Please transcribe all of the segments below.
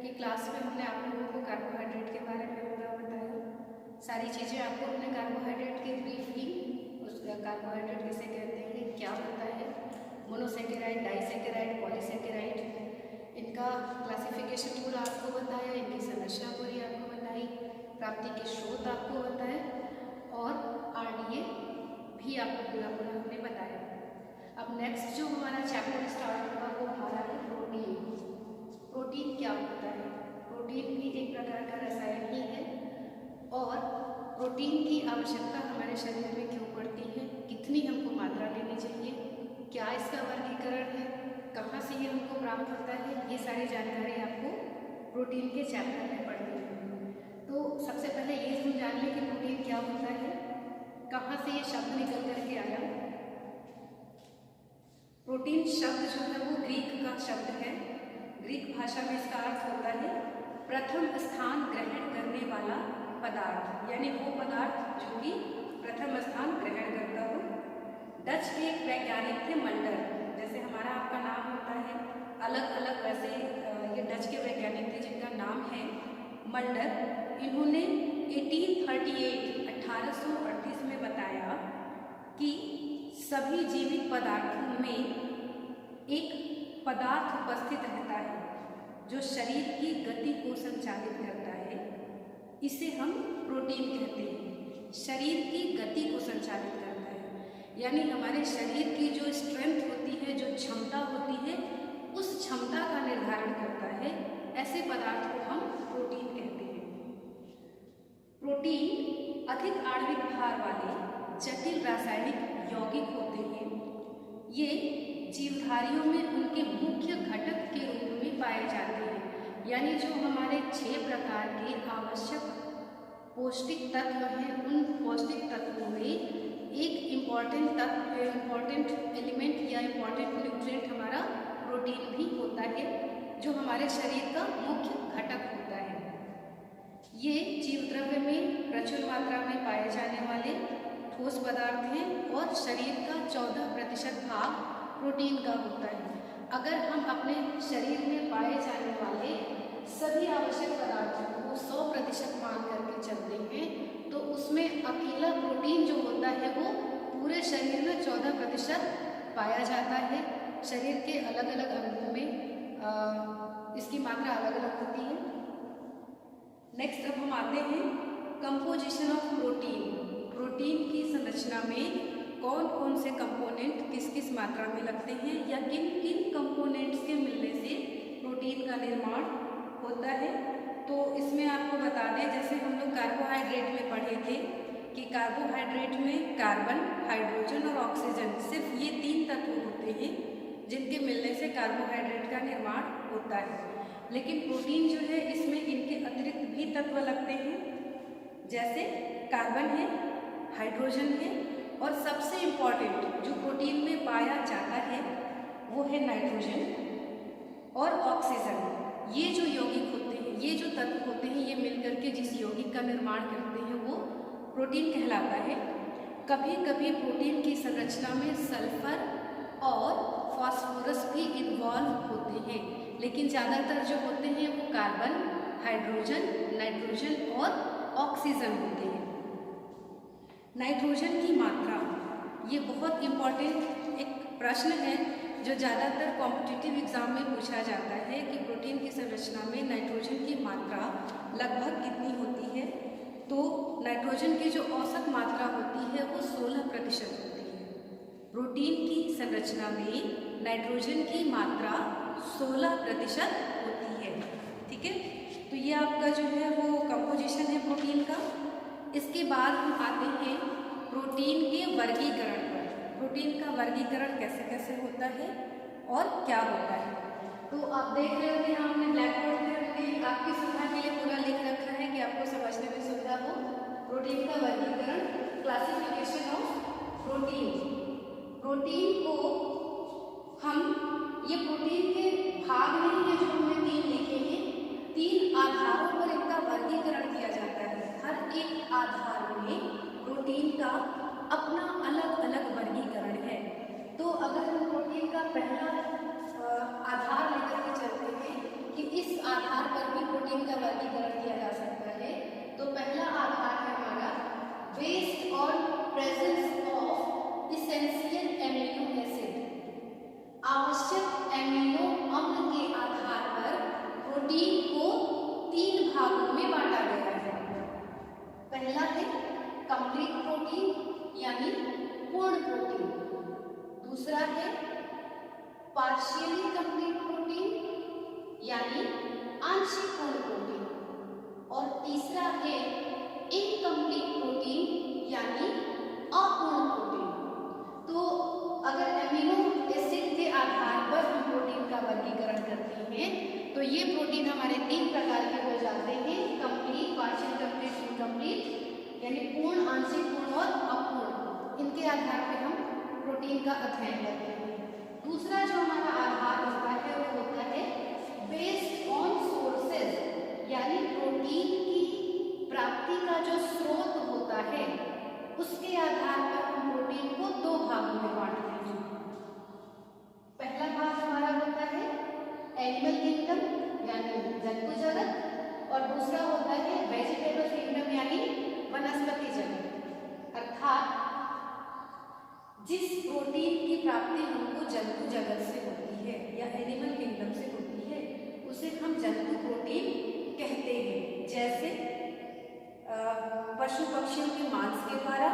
ये क्लास में हमने आप लोगों को कार्बोहाइड्रेट के बारे में पूरा बताया, सारी चीज़ें आपको हमने कार्बोहाइड्रेट की ब्रीफ की। उसका कार्बोहाइड्रेट किसे कहते हैं, क्या होता है, मोनोसेकेराइड, डाइसेकेराइड, पॉलीसेकेराइड, इनका क्लासिफिकेशन पूरा आपको बताया, इनकी संरचना पूरी आपको बताई, प्राप्ति के स्रोत आपको बताए और आरडीए भी आपको पूरा हमने बताया। अब नेक्स्ट जो हमारा चैप्टर स्टार्ट होगा वो हमारा है प्रोटीन। प्रोटीन क्या होता है? प्रोटीन भी एक प्रकार का रसायन ही है और प्रोटीन की आवश्यकता हमारे शरीर में क्यों पड़ती है, कितनी हमको मात्रा लेनी चाहिए, क्या इसका वर्गीकरण है, कहाँ से ये हमको प्राप्त होता है, ये सारी जानकारी आपको प्रोटीन के चैप्टर में पढ़नी है। तो सबसे पहले ये हम जान लें कि प्रोटीन क्या होता है, कहाँ से ये शब्द निकल करके आया। प्रोटीन शब्द जो है वो ग्रीक का शब्द है। ग्रीक भाषा में इसका अर्थ होता है प्रथम स्थान ग्रहण करने वाला पदार्थ, यानी वो पदार्थ जो कि प्रथम स्थान ग्रहण करता हो। डच के एक वैज्ञानिक थे मंडर, जैसे हमारा आपका नाम होता है अलग अलग, वैसे ये डच के वैज्ञानिक थे जिनका नाम है मंडर। इन्होंने 1838 में बताया कि सभी जीवित पदार्थों में एक पदार्थ उपस्थित रहता है जो शरीर की गति को संचालित करता है, इसे हम प्रोटीन कहते हैं। शरीर की गति को संचालित करता है, यानी हमारे शरीर की जो स्ट्रेंथ होती है, जो क्षमता होती है, उस क्षमता का निर्धारण करता है। ऐसे पदार्थ को हम प्रोटीन कहते हैं। प्रोटीन अधिक आणविक भार वाले जटिल रासायनिक यौगिक होते हैं। ये जीवधारियों में उनके मुख्य घटक के रूप में पाए जाते हैं, यानी जो हमारे 6 प्रकार के आवश्यक पौष्टिक तत्व हैं, उन पौष्टिक तत्वों में एक इम्पॉर्टेंट तत्व, इम्पॉर्टेंट एलिमेंट या इम्पॉर्टेंट न्यूट्रिएंट हमारा प्रोटीन भी होता है, जो हमारे शरीर का मुख्य घटक होता है। ये जीव द्रव्य में प्रचुर मात्रा में पाए जाने वाले ठोस पदार्थ हैं और शरीर का 14% भाग प्रोटीन का होता है। अगर हम अपने शरीर में पाए जाने वाले सभी आवश्यक पदार्थों को 100% मान करके चलते हैं तो उसमें अकेला प्रोटीन जो होता है वो पूरे शरीर में 14% पाया जाता है। शरीर के अलग अलग अंगों में इसकी मात्रा अलग अलग होती है। नेक्स्ट अब हम आते हैं कंपोजिशन ऑफ प्रोटीन। प्रोटीन की संरचना में कौन कौन से कंपोनेंट किस किस मात्रा में लगते हैं या किन किन कंपोनेंट्स के मिलने से प्रोटीन का निर्माण होता है। तो इसमें आपको बता दें, जैसे हम लोग कार्बोहाइड्रेट में पढ़े थे कि कार्बोहाइड्रेट में कार्बन, हाइड्रोजन और ऑक्सीजन, सिर्फ ये 3 तत्व होते हैं जिनके मिलने से कार्बोहाइड्रेट का निर्माण होता है। लेकिन प्रोटीन जो है इसमें इनके अतिरिक्त भी तत्व लगते हैं, जैसे कार्बन है, हाइड्रोजन है और सबसे इम्पॉर्टेंट जो प्रोटीन में पाया जाता है वो है नाइट्रोजन और ऑक्सीजन। ये जो यौगिक होते हैं, ये जो तत्व होते हैं, ये मिलकर के जिस यौगिक का निर्माण करते हैं वो प्रोटीन कहलाता है। कभी कभी प्रोटीन की संरचना में सल्फर और फास्फोरस भी इन्वॉल्व होते हैं, लेकिन ज़्यादातर जो होते हैं वो कार्बन, हाइड्रोजन, नाइट्रोजन और ऑक्सीजन होते हैं। नाइट्रोजन की मात्रा, ये बहुत इम्पॉर्टेंट एक प्रश्न है जो ज़्यादातर कॉम्पिटिटिव एग्जाम में पूछा जाता है कि प्रोटीन की संरचना में नाइट्रोजन की मात्रा लगभग कितनी होती है। तो नाइट्रोजन की जो औसत मात्रा होती है वो 16% होती है। प्रोटीन की संरचना में नाइट्रोजन की मात्रा 16% होती है। ठीक है, तो ये आपका जो है वो कंपोजिशन है प्रोटीन का। इसके बाद हम आते हैं प्रोटीन के वर्गीकरण पर। प्रोटीन का वर्गीकरण कैसे कैसे होता है और क्या होता है। तो आप देख रहे हो कि यहाँ हमने ब्लैक बोर्ड पे आपकी सुविधा के लिए पूरा लिख रखा है कि आपको समझने में सुविधा हो। प्रोटीन का वर्गीकरण, क्लासिफिकेशन ऑफ प्रोटीन। प्रोटीन को हम, ये प्रोटीन के भाग नहीं है जो हमने 3 लिखे हैं, 3 आधारों पर इनका वर्गीकरण किया जाता है। हर एक आधार में प्रोटीन का अपना अलग अलग वर्गीकरण है। तो अगर हम प्रोटीन का पहला आधार लेकर के चलते हैं कि इस आधार पर भी प्रोटीन का वर्गीकरण किया जा सकता है। तो पहला आधार है हमारा based on presence of essential amino acid. आवश्यक एमिनो अम्ल के आधार पर प्रोटीन को 3 भागों में बांटा गया है। पहला है कंप्लीट प्रोटीन यानी पूर्ण प्रोटीन, दूसरा है पार्शियली कंप्लीट प्रोटीन यानी आंशिक पूर्ण प्रोटीन, और तीसरा है इनकम्प्लीट प्रोटीन यानी अपूर्ण प्रोटीन। तो अगर एमिनो एसिड के आधार पर हम प्रोटीन का वर्गीकरण करते हैं तो ये प्रोटीन हमारे 3 प्रकार के हो जाते हैं, कंप्लीट, पार्शियल कंप्लीट, इनकम्प्लीट यानी पूर्ण, आंशिक पूर्ण और अपूर्ण। इनके आधार पर हम प्रोटीन का अध्ययन करते हैं। दूसरा जो हमारा आधार होता है वो होता है बेस्ड ऑन सोर्सेज, यानी प्रोटीन की प्राप्ति का जो स्रोत होता है उसके आधार पर हम प्रोटीन को 2 भागों में बांटते हैं। पहला भाग हमारा होता है एनिमल किंगडम यानी जंतु जगत, और दूसरा होता है वेजिटेबल किंगडम यानी वनस्पति जगत। अर्थात जिस प्रोटीन की प्राप्ति हमको जंतु जगत से होती है या एनिमल किंगडम से होती है उसे हम जंतु प्रोटीन कहते हैं। जैसे पशु पक्षियों के मांस के द्वारा,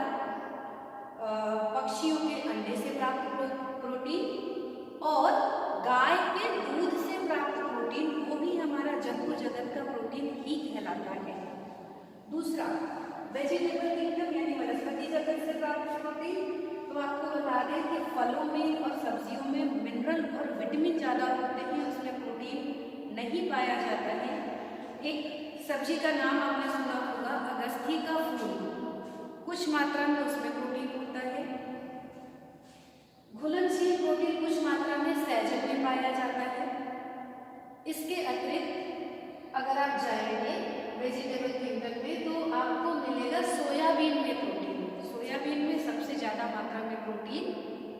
पक्षियों के अंडे से प्राप्त प्रोटीन और गाय के दूध से प्राप्त प्रोटीन, वो भी हमारा जंतु जगत का प्रोटीन ही कहलाता है। दूसरा वेजिटेबल किंगडम यानी वनस्पति जगत से प्राप्त प्रोटीन। तो आपको बता दें कि फलों में और सब्जियों में मिनरल और विटामिन ज़्यादा होते हैं, उसमें प्रोटीन नहीं पाया जाता है। एक सब्जी का नाम आपने सुना होगा अगस्थी का फूल, कुछ मात्रा में उसमें प्रोटीन होता है। घुलनशील प्रोटीन कुछ मात्रा में सहजन में पाया जाता है। इसके अतिरिक्त अगर आप जाएंगे वेजिटेबल किंगडम में तो आपको मिलेगा सोयाबीन में प्रोटीन। सोयाबीन में सबसे ज़्यादा मात्रा में प्रोटीन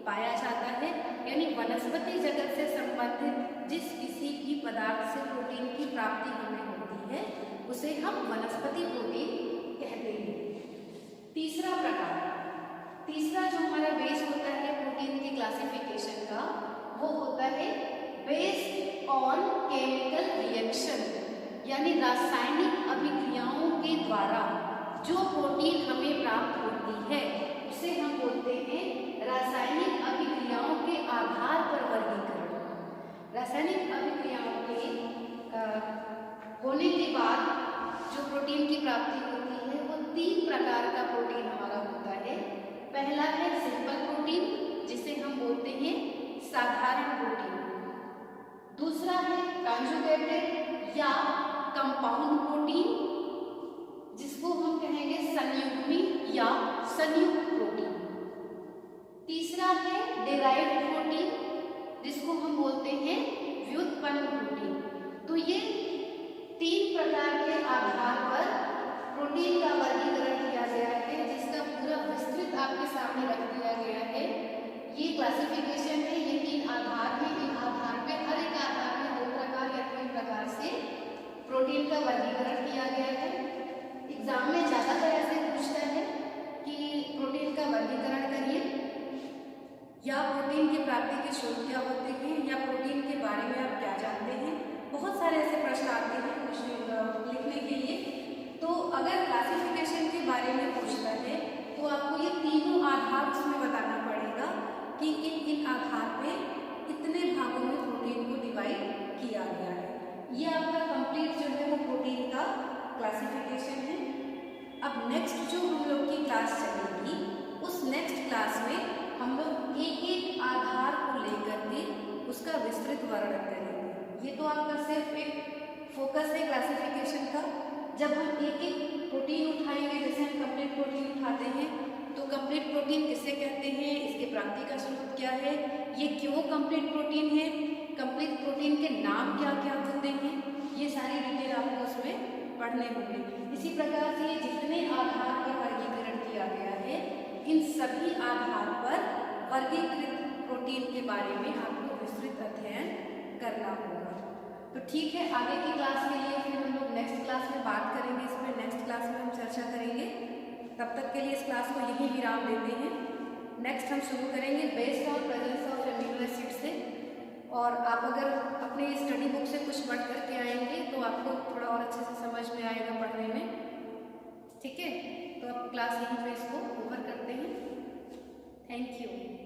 पाया जाता है, यानी वनस्पति जगत से संबंधित जिस किसी भी पदार्थ से प्रोटीन की प्राप्ति हमें होती है उसे हम वनस्पति प्रोटीन कहते हैं। तीसरा प्रकार, तीसरा जो हमारा बेस होता है प्रोटीन की क्लासिफिकेशन का वो होता है बेस्ड ऑन केमिकल रिएक्शन, यानी रासायनिक अभिक्रियाओं के द्वारा जो प्रोटीन हमें प्राप्त होती है उसे हम बोलते हैं रासायनिक अभिक्रियाओं के आधार पर वर्गीकरण। रासायनिक अभिक्रियाओं के होने के बाद जो प्रोटीन की प्राप्ति होती है वो 3 प्रकार का प्रोटीन हमारा होता है। पहला है सिंपल प्रोटीन जिसे हम बोलते हैं साधारण प्रोटीन। दूसरा है कॉन्जुगेटेड या कंपाउंड प्रोटीन जिसको हम कहेंगे संयुग्मी या संयुक्त प्रोटीन। तीसरा है डिराइव्ड प्रोटीन जिसको हम बोलते हैं व्युत्पन्न प्रोटीन। तो ये 3 प्रकार के आधार पर प्रोटीन का वर्गीकरण किया गया है, जिसका पूरा विस्तृत आपके सामने रख दिया गया है। ये क्लासिफिकेशन है, ये 3 आधार हैं। इन आधार पे हर एक आधार में 2 प्रकार या 3 प्रकार से प्रोटीन का वर्गीकरण किया गया है। एग्जाम में ज़्यादातर ऐसे पूछता है कि प्रोटीन का वर्गीकरण करिए, या प्रोटीन की प्राप्ति के स्रोत क्या होते हैं, या प्रोटीन के बारे में आप क्या जानते हैं। बहुत सारे ऐसे प्रश्न आते हैं लिखने के लिए। तो अगर क्लासिफिकेशन के बारे में पूछता है तो आपको ये तीनों आधार उसमें बताना पड़ेगा कि इन आधार पे इतने भागों में प्रोटीन को डिवाइड किया गया है। ये आपका कंप्लीट जो है वो प्रोटीन का क्लासिफिकेशन है। अब नेक्स्ट जो हम लोग की क्लास चलेगी उस नेक्स्ट क्लास में हम लोग एक आधार को लेकर के उसका विस्तृत वर्णन करेंगे। ये तो आपका सिर्फ एक फोकस है क्लासिफिकेशन का। जब हम एक प्रोटीन उठाएंगे, जैसे हम कंप्लीट प्रोटीन उठाते हैं तो कंप्लीट प्रोटीन किसे कहते हैं, इसके प्राप्ति का स्रोत क्या है, ये क्यों कंप्लीट प्रोटीन है, कंप्लीट प्रोटीन के नाम क्या क्या होते हैं, ये सारी डिटेल आपको उसमें पढ़ने होंगे। इसी प्रकार से जितने आधार पर वर्गीकरण किया गया है इन सभी आधार पर वर्गीकृत प्रोटीन के बारे में आपको विस्तृत अध्ययन करना होगा। तो ठीक है, आगे की क्लास के लिए फिर हम लोग चर्चा करेंगे। तब तक के लिए इस क्लास को यहीं विराम देते हैं। नेक्स्ट हम शुरू करेंगे based on presence of amino acid से। और आप अगर अपने स्टडी बुक से कुछ पढ़ करके आएंगे तो आपको थोड़ा और अच्छे से समझ में आएगा पढ़ने में। ठीक है, तो अब क्लास यहीं पे इसको ओवर करते हैं। Thank you.